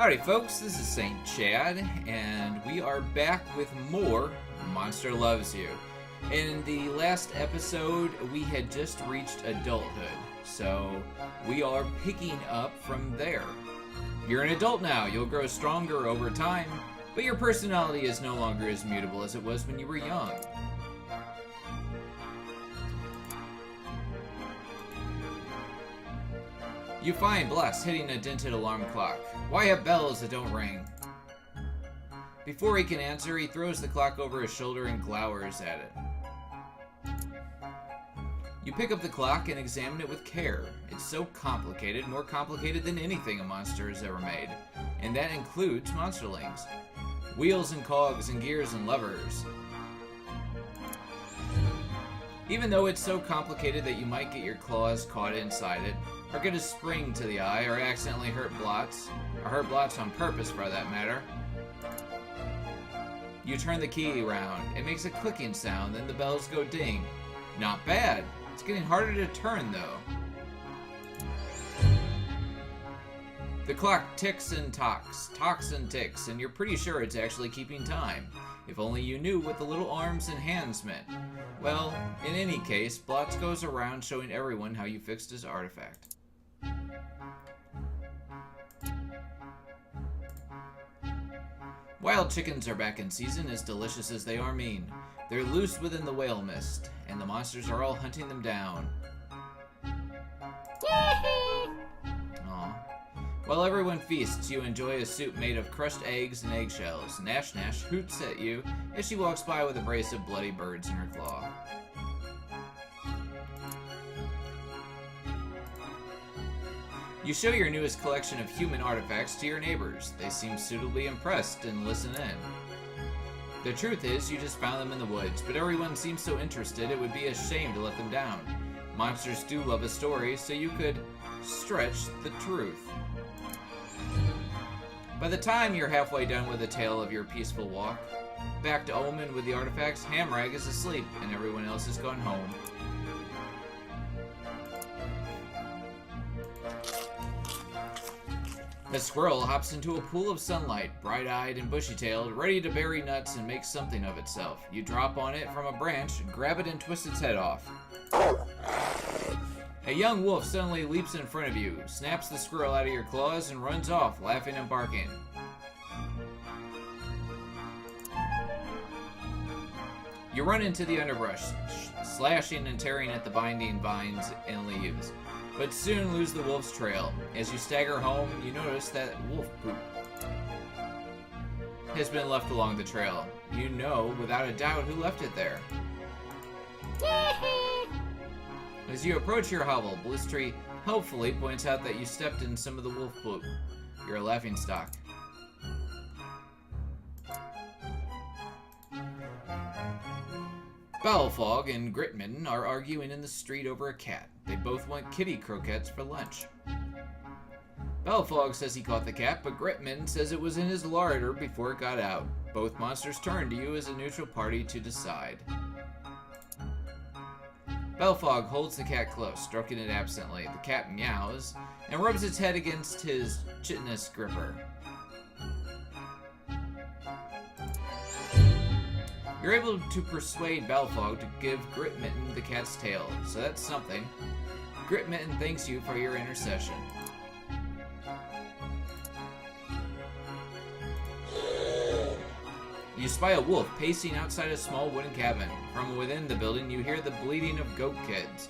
Howdy folks, this is Saint Chad, and we are back with more Monster Loves You. In the last episode, we had just reached adulthood, so we are picking up from there. You're an adult now, you'll grow stronger over time, but your personality is no longer as mutable as it was when you were young. You find Bless hitting a dented alarm clock. Why have bells that don't ring? Before he can answer, he throws the clock over his shoulder and glowers at it. You pick up the clock and examine it with care. It's so complicated, more complicated than anything a monster has ever made. And that includes monsterlings. Wheels and cogs and gears and levers. Even though it's so complicated that you might get your claws caught inside it, or get a spring to the eye, or accidentally hurt blots on purpose for that matter. You turn the key around, it makes a clicking sound, then the bells go ding. Not bad. It's getting harder to turn though. The clock ticks and talks and ticks, and you're pretty sure it's actually keeping time. If only you knew what the little arms and hands meant. Well, in any case, Blots goes around showing everyone how you fixed his artifact. Wild chickens are back in season, as delicious as they are mean. They're loose within the whale mist, and the monsters are all hunting them down. Aww. While everyone feasts, you enjoy a soup made of crushed eggs and eggshells. Nash Nash hoots at you as she walks by with a brace of bloody birds in her claw. You show your newest collection of human artifacts to your neighbors. They seem suitably impressed and listen in. The truth is, you just found them in the woods, but everyone seems so interested it would be a shame to let them down. Monsters do love a story, so you could stretch the truth. By the time you're halfway done with the tale of your peaceful walk, back to Omen with the artifacts, Hamrag is asleep and everyone else has gone home. A squirrel hops into a pool of sunlight, bright-eyed and bushy-tailed, ready to bury nuts and make something of itself. You drop on it from a branch, grab it and twist its head off. A young wolf suddenly leaps in front of you, snaps the squirrel out of your claws, and runs off, laughing and barking. You run into the underbrush, slashing and tearing at the binding vines and leaves, but soon lose the wolf's trail. As you stagger home, you notice that wolf poop has been left along the trail. You know, without a doubt, who left it there. As you approach your hovel, Blistry helpfully points out that you stepped in some of the wolf poop. You're a laughingstock. Bowelfog and Gritmitten are arguing in the street over a cat. They both want kitty croquettes for lunch. Bowelfog says he caught the cat, but Gritmitten says it was in his larder before it got out. Both monsters turn to you as a neutral party to decide. Bowelfog holds the cat close, stroking it absently. The cat meows and rubs its head against his chitinous gripper. You're able to persuade Bowelfog to give Gritmitten the cat's tail, so that's something. Gritmitten thanks you for your intercession. You spy a wolf pacing outside a small wooden cabin. From within the building, you hear the bleating of goat kids.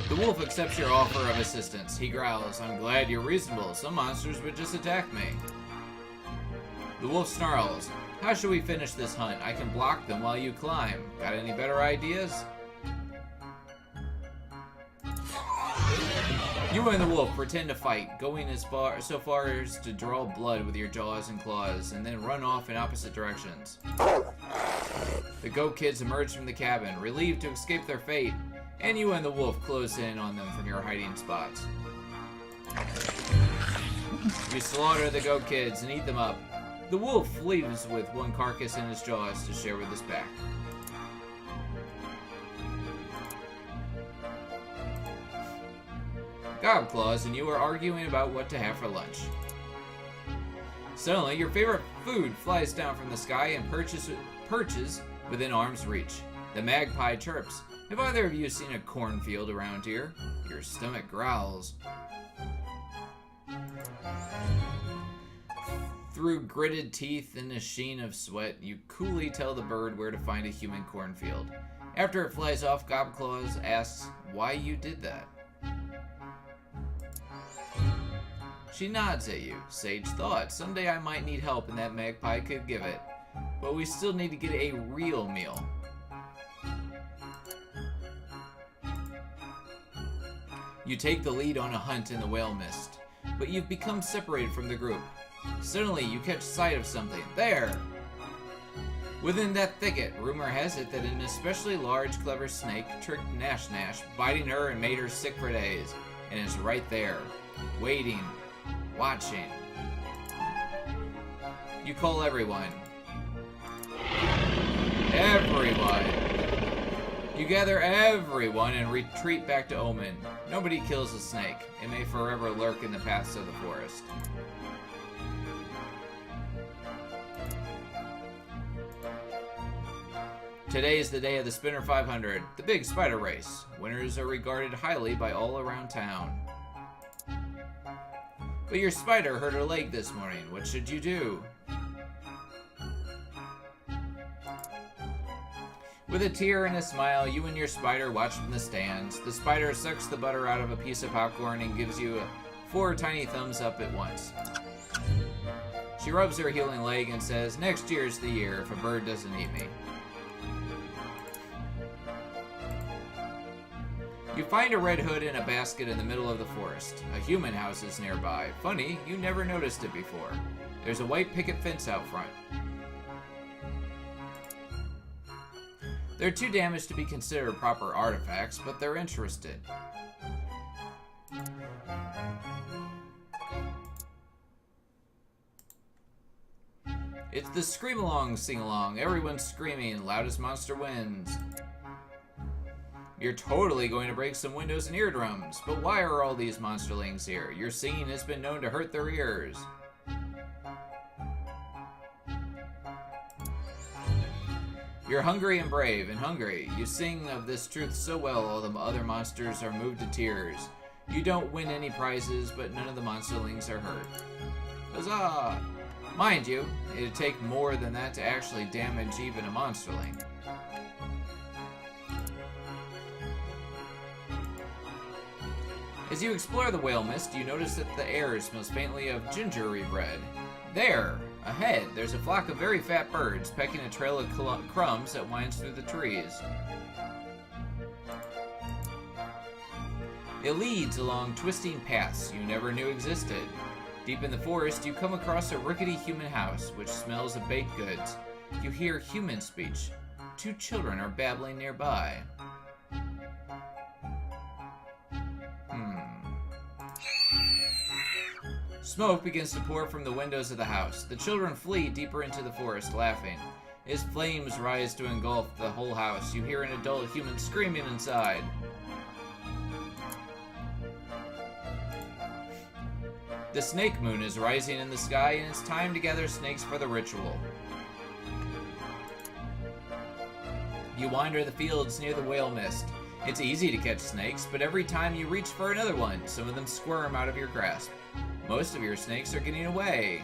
The wolf accepts your offer of assistance. He growls, "I'm glad you're reasonable. Some monsters would just attack me." The wolf snarls, "How should we finish this hunt? I can block them while you climb. Got any better ideas?" You and the wolf pretend to fight, going so far as to draw blood with your jaws and claws, and then run off in opposite directions. The goat kids emerge from the cabin, relieved to escape their fate, and you and the wolf close in on them from your hiding spots. You slaughter the goat kids and eat them up. The wolf leaves with one carcass in his jaws to share with his pack. Gobclaws and you are arguing about what to have for lunch. Suddenly, your favorite food flies down from the sky and perches within arm's reach. The magpie chirps. Have either of you seen a cornfield around here? Your stomach growls. Through gritted teeth and a sheen of sweat, you coolly tell the bird where to find a human cornfield. After it flies off, Gobclaws asks why you did that. She nods at you. Sage thought. Someday I might need help and that magpie could give it. But we still need to get a real meal. You take the lead on a hunt in the whale mist, but you've become separated from the group. Suddenly, you catch sight of something. There! Within that thicket, rumor has it that an especially large, clever snake tricked Nash, biting her and made her sick for days. And it's right there, waiting, watching. You call everyone. Everyone! You gather everyone and retreat back to Omen. Nobody kills a snake. It may forever lurk in the paths of the forest. Today is the day of the Spinner 500, the big spider race. Winners are regarded highly by all around town. But your spider hurt her leg this morning. What should you do? With a tear and a smile, you and your spider watch from the stands. The spider sucks the butter out of a piece of popcorn and gives you 4 tiny thumbs up at once. She rubs her healing leg and says, "Next year's the year if a bird doesn't eat me." You find a red hood in a basket in the middle of the forest. A human house is nearby. Funny, you never noticed it before. There's a white picket fence out front. They're too damaged to be considered proper artifacts, but they're interested. It's the scream-along, sing-along. Everyone's screaming. Loudest monster wins. You're totally going to break some windows and eardrums. But why are all these monsterlings here? Your singing has been known to hurt their ears. You're hungry and brave and hungry. You sing of this truth so well all the other monsters are moved to tears. You don't win any prizes, but none of the monsterlings are hurt. Huzzah! Mind you, it'd take more than that to actually damage even a monsterling. As you explore the whale mist, you notice that the air smells faintly of gingery bread. There, ahead, there's a flock of very fat birds pecking a trail of crumbs that winds through the trees. It leads along twisting paths you never knew existed. Deep in the forest, you come across a rickety human house, which smells of baked goods. You hear human speech. 2 children are babbling nearby. Smoke begins to pour from the windows of the house. The children flee deeper into the forest, laughing. As flames rise to engulf the whole house, you hear an adult human screaming inside. The snake moon is rising in the sky, and it's time to gather snakes for the ritual. You wander the fields near the whale mist. It's easy to catch snakes, but every time you reach for another one, some of them squirm out of your grasp. Most of your snakes are getting away.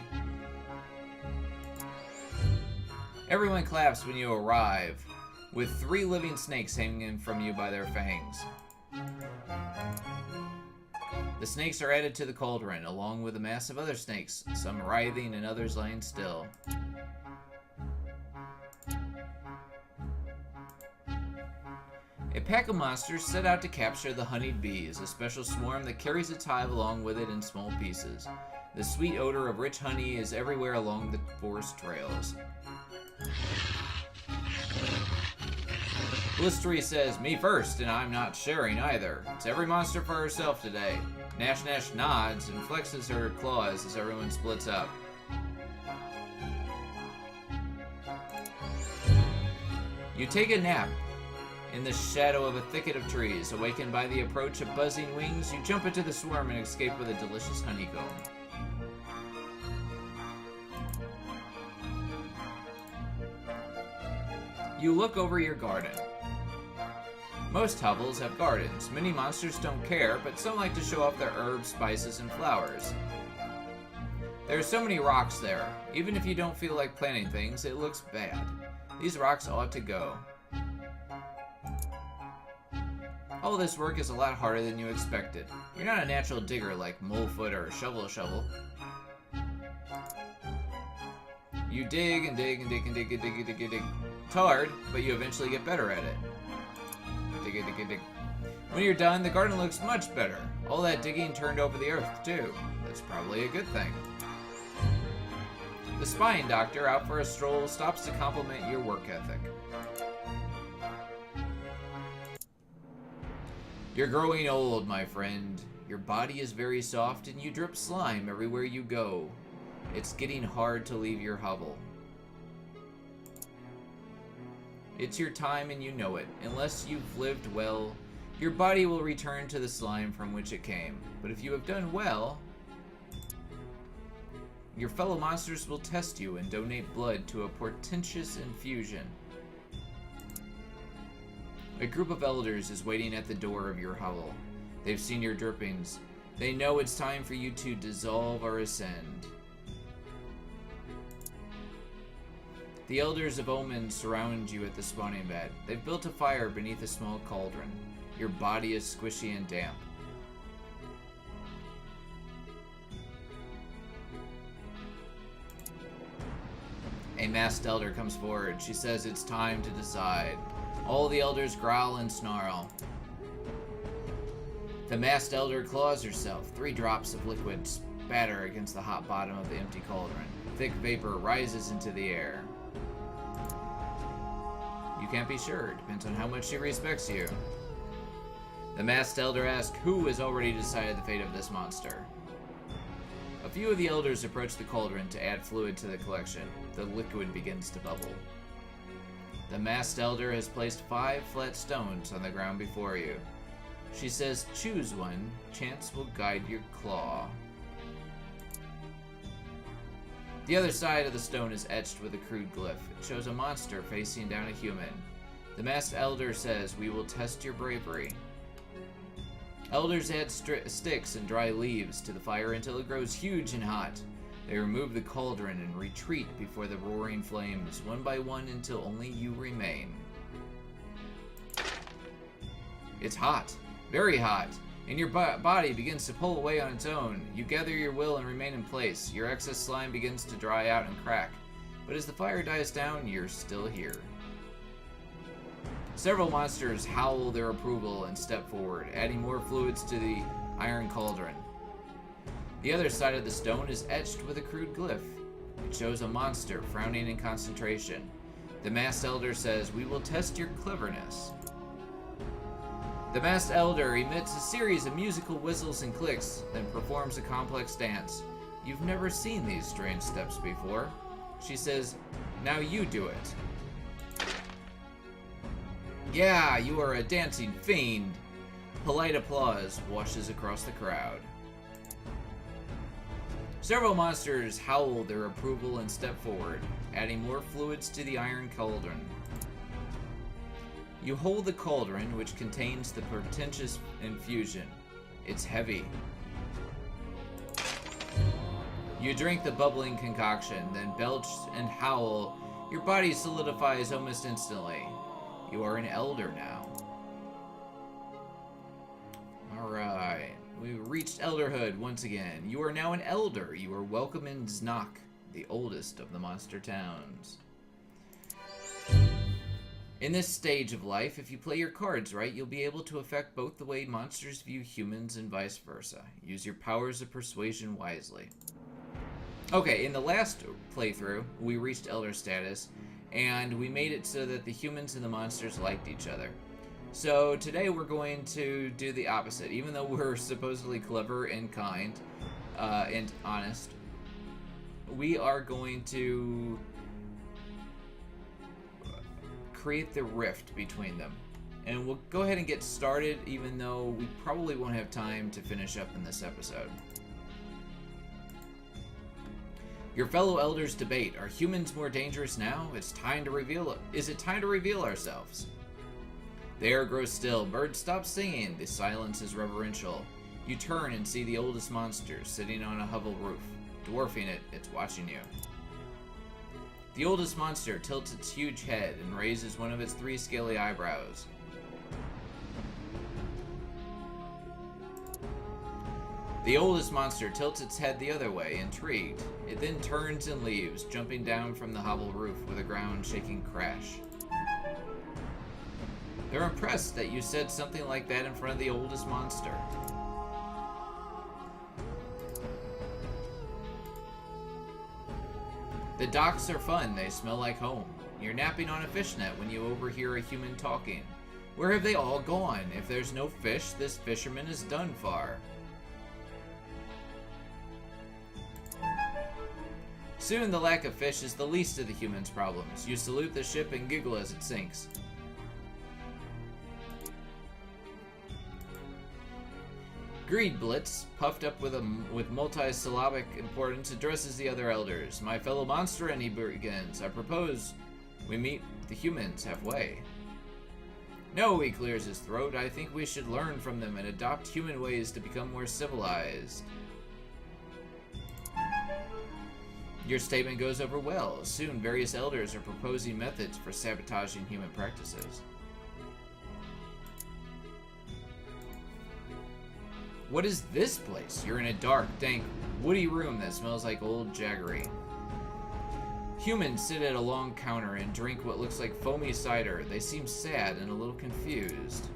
Everyone claps when you arrive, with 3 living snakes hanging from you by their fangs. The snakes are added to the cauldron, along with a mass of other snakes, some writhing and others lying still. A pack of monsters set out to capture the honeyed bees, a special swarm that carries its hive along with it in small pieces. The sweet odor of rich honey is everywhere along the forest trails. Blistery says, "Me first, and I'm not sharing either. It's every monster for herself today." Nash nods and flexes her claws as everyone splits up. You take a nap In the shadow of a thicket of trees, awakened by the approach of buzzing wings, you jump into the swarm and escape with a delicious honeycomb. You look over your garden. Most hovels have gardens. Many monsters don't care, but some like to show off their herbs, spices, and flowers. There are so many rocks there. Even if you don't feel like planting things, it looks bad. These rocks ought to go. All this work is a lot harder than you expected. You're not a natural digger like Molefoot or Shovel. You dig and dig and dig and dig and dig and dig and dig. It's hard, but you eventually get better at it. Dig and dig and dig. When you're done, the garden looks much better. All that digging turned over the earth, too. That's probably a good thing. The spine doctor, out for a stroll, stops to compliment your work ethic. You're growing old, my friend. Your body is very soft and you drip slime everywhere you go. It's getting hard to leave your hovel. It's your time and you know it. Unless you've lived well, your body will return to the slime from which it came. But if you have done well, your fellow monsters will test you and donate blood to a portentous infusion. A group of elders is waiting at the door of your hovel. They've seen your drippings. They know it's time for you to dissolve or ascend. The elders of Omen surround you at the spawning bed. They've built a fire beneath a small cauldron. Your body is squishy and damp. A masked elder comes forward. She says it's time to decide. All the elders growl and snarl. The masked elder claws herself. 3 drops of liquid spatter against the hot bottom of the empty cauldron. Thick vapor rises into the air. You can't be sure. Depends on how much she respects you. The masked elder asks, who has already decided the fate of this monster? A few of the elders approach the cauldron to add fluid to the collection. The liquid begins to bubble. The masked elder has placed 5 flat stones on the ground before you. She says, choose one. Chance will guide your claw. The other side of the stone is etched with a crude glyph. It shows a monster facing down a human. The masked elder says, we will test your bravery. Elders add sticks and dry leaves to the fire until it grows huge and hot. They remove the cauldron and retreat before the roaring flames, one by one until only you remain. It's hot. Very hot. And your body begins to pull away on its own. You gather your will and remain in place. Your excess slime begins to dry out and crack. But as the fire dies down, you're still here. Several monsters howl their approval and step forward, adding more fluids to the iron cauldron. The other side of the stone is etched with a crude glyph. It shows a monster frowning in concentration. The masked elder says, we will test your cleverness. The masked elder emits a series of musical whistles and clicks, then performs a complex dance. You've never seen these strange steps before. She says, now you do it. Yeah, you are a dancing fiend. Polite applause washes across the crowd. Several monsters howl their approval and step forward, adding more fluids to the iron cauldron. You hold the cauldron, which contains the portentous infusion. It's heavy. You drink the bubbling concoction, then belch and howl. Your body solidifies almost instantly. You are an elder now. Alright. We've reached Elderhood once again. You are now an elder. You are welcome in Znok, the oldest of the monster towns. In this stage of life, if you play your cards right, you'll be able to affect both the way monsters view humans and vice versa. Use your powers of persuasion wisely. Okay, in the last playthrough, we reached elder status, and we made it so that the humans and the monsters liked each other. So today we're going to do the opposite. Even though we're supposedly clever and kind and honest, we are going to create the rift between them. and we'll go ahead and get started, even though we probably won't have time to finish up in this episode. Your fellow elders debate, are humans more dangerous now? Is it time to reveal ourselves? The air grows still, birds stop singing, the silence is reverential. You turn and see the oldest monster sitting on a hovel roof. Dwarfing it, it's watching you. The oldest monster tilts its huge head and raises one of its 3 scaly eyebrows. The oldest monster tilts its head the other way, intrigued. It then turns and leaves, jumping down from the hovel roof with a ground-shaking crash. They're impressed that you said something like that in front of the oldest monster. The docks are fun, they smell like home. You're napping on a fishnet when you overhear a human talking. Where have they all gone? If there's no fish, this fisherman is done for. Soon the lack of fish is the least of the humans' problems. You salute the ship and giggle as it sinks. Greed Blitz, puffed up with multi-syllabic importance, addresses the other elders. My fellow monster, and he begins. I propose we meet the humans halfway. No, he clears his throat. I think we should learn from them and adopt human ways to become more civilized. Your statement goes over well. Soon, various elders are proposing methods for sabotaging human practices. What is this place? You're in a dark, dank, woody room that smells like old jaggery. Humans sit at a long counter and drink what looks like foamy cider. They seem sad and a little confused.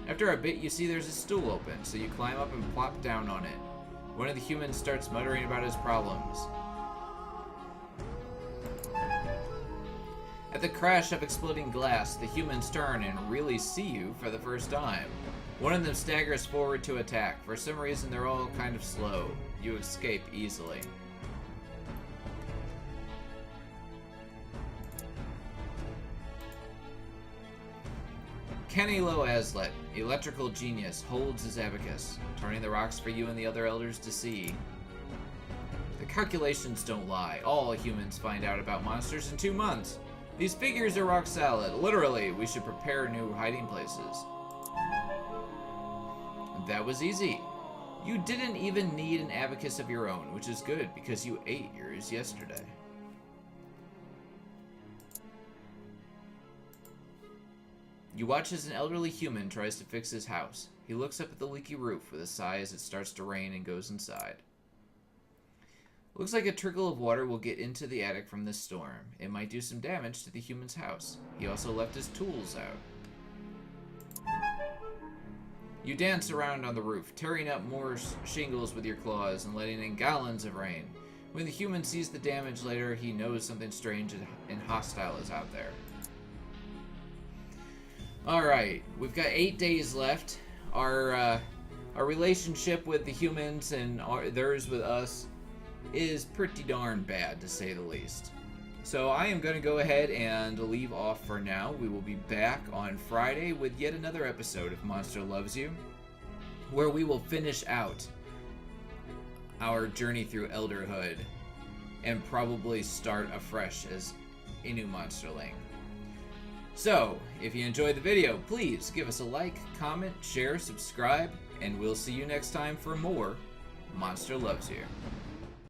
After a bit, you see there's a stool open, so you climb up and plop down on it. One of the humans starts muttering about his problems. At the crash of exploding glass, the humans turn and really see you for the first time. One of them staggers forward to attack. For some reason, they're all kind of slow. You escape easily. Kenny Loazlet, electrical genius, holds his abacus, turning the rocks for you and the other elders to see. The calculations don't lie. All humans find out about monsters in 2 months. These figures are rock solid. Literally, we should prepare new hiding places. That was easy. You didn't even need an abacus of your own, which is good because you ate yours yesterday. You watch as an elderly human tries to fix his house. He looks up at the leaky roof with a sigh as it starts to rain and goes inside. Looks like a trickle of water will get into the attic from this storm. It might do some damage to the human's house. He also left his tools out. You dance around on the roof, tearing up more shingles with your claws and letting in gallons of rain. When the human sees the damage later, he knows something strange and hostile is out there. Alright, we've got 8 days left. Our relationship with the humans and theirs with us is pretty darn bad, to say the least. So I am going to go ahead and leave off for now. We will be back on Friday with yet another episode of Monster Loves You, where we will finish out our journey through Elderhood and probably start afresh as a new monsterling. So, if you enjoyed the video, please give us a like, comment, share, subscribe, and we'll see you next time for more Monster Loves You.